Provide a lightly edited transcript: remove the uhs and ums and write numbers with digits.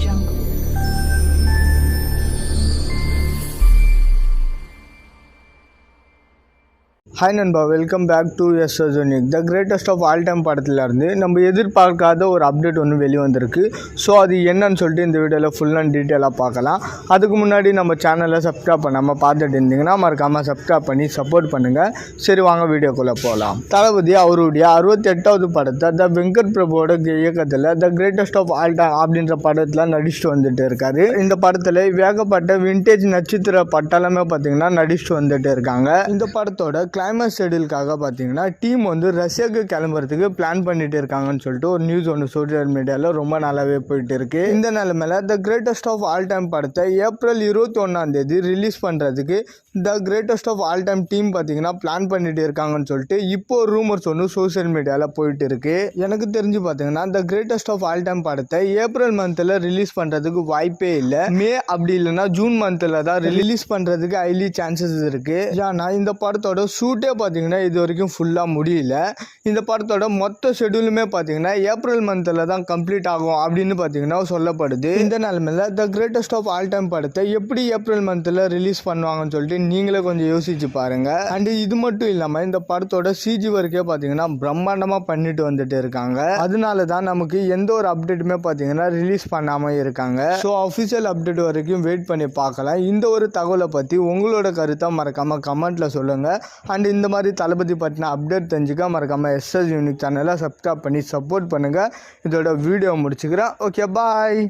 Jungle. Hi நண்பா, welcome back to எஸ்ஓஜோனிக். The greatest of all time படத்துலேருந்து நம்ம எதிர்பார்க்காத ஒரு அப்டேட் ஒன்று வெளியே வந்திருக்கு. ஸோ அது என்னன்னு சொல்லிட்டு இந்த வீடியோவில் ஃபுல் அண்ட் டீட்டெயிலாக பார்க்கலாம். அதுக்கு முன்னாடி நம்ம சேனலை சப்ஸ்கிரைப் பண்ணாமல் பார்த்துட்டு இருந்தீங்கன்னா மறக்காமல் சப்ஸ்கிரைப் பண்ணி சப்போர்ட் பண்ணுங்கள். சரி, வாங்க வீடியோக்குள்ளே போகலாம். தளபதி அவருடைய 68வது படத்தை த வெங்கட் பிரபுவோட இயக்கத்தில் the greatest of all time அப்படின்ற படத்தில் நடிச்சுட்டு வந்துட்டு இருக்காரு. இந்த படத்தில் வேகப்பட்ட விண்டேஜ் நட்சத்திர பட்டாளமே பார்த்தீங்கன்னா நடிச்சுட்டு வந்துட்டு இருக்காங்க. இந்த படத்தோட கிளைமேக்ஸ் ஷெடியூலுக்காக பார்த்தீங்கன்னா டீம் வந்து ரஷ்யாவுக்கு கிளம்புறதுக்கு பிளான் பண்ணிட்டு இருக்காங்கன்னு சொல்லிட்டு ஒரு நியூஸ் ஒன்று சோஷியல் மீடியாவில் ரொம்ப நாளாகவே போயிட்டு இருக்கு. இந்த நிலைமையில the greatest of all time படத்தை ஏப்ரல் 21 ரிலீஸ் பண்ணுறதுக்கு the greatest of all time team பார்த்தீங்கன்னா பிளான் பண்ணிட்டு இருக்காங்கன்னு சொல்லிட்டு இப்போ ரூமர்ஸ் ஒன்று சோஷியல் மீடியாவில் போயிட்டு இருக்கு. எனக்கு தெரிஞ்சு பார்த்தீங்கன்னா the greatest of all time படத்தை ஏப்ரல் மந்தில் ரிலீஸ் பண்ணுறதுக்கு வாய்ப்பே இல்லை. மே அப்படி இல்லைன்னா ஜூன் மந்தில் தான் ரிலீஸ் பண்ணுறதுக்கு ஹைலி சான்சஸ் இருக்கு. ஏன்னா இந்த படத்தோட ஷூட்டே பார்த்தீங்கன்னா இது வரைக்கும் ஃபுல்லாக முடியல. இந்த படத்தோட மொத்த ஷெடியூலுமே பார்த்தீங்கன்னா ஏப்ரல் மந்தில் தான் கம்ப்ளீட் ஆகும் அப்படின்னு பார்த்தீங்கன்னா சொல்லப்படுது. இந்த நிலைமையில the greatest of all time படத்தை எப்படி ஏப்ரல் மந்தில் ரிலீஸ் பண்ணுவாங்கன்னு சொல்லிட்டு நீங்களே கொஞ்சம் யோசிச்சு பாருங்க. அண்ட் இது மட்டும் இல்லாமல் இந்த படத்தோட சிஜி ஒர்க்கே பார்த்தீங்கன்னா பிரம்மாண்டமாக பண்ணிட்டு வந்துட்டு இருக்காங்க. அதனால தான் நமக்கு எந்த ஒரு அப்டேட்டுமே பார்த்தீங்கன்னா ரிலீஸ் பண்ணாமல் இருக்காங்க. ஸோ அஃபிஷியல் அப்டேட் வரைக்கும் வெயிட் பண்ணி பார்க்கலாம். இந்த ஒரு தகவலை பற்றி உங்களோட கருத்தை மறக்காமல் கமெண்ட்டில் சொல்லுங்கள். அண்ட் இந்த மாதிரி தளபதி பற்றின அப்டேட் தெரிஞ்சுக்க மறக்காமல் எஸ்எஸ் யூனிக் சேனலை சப்ஸ்கிரைப் பண்ணி சப்போர்ட் பண்ணுங்கள். இதோட வீடியோ முடிச்சுக்கிறேன். ஓகே, பாய்.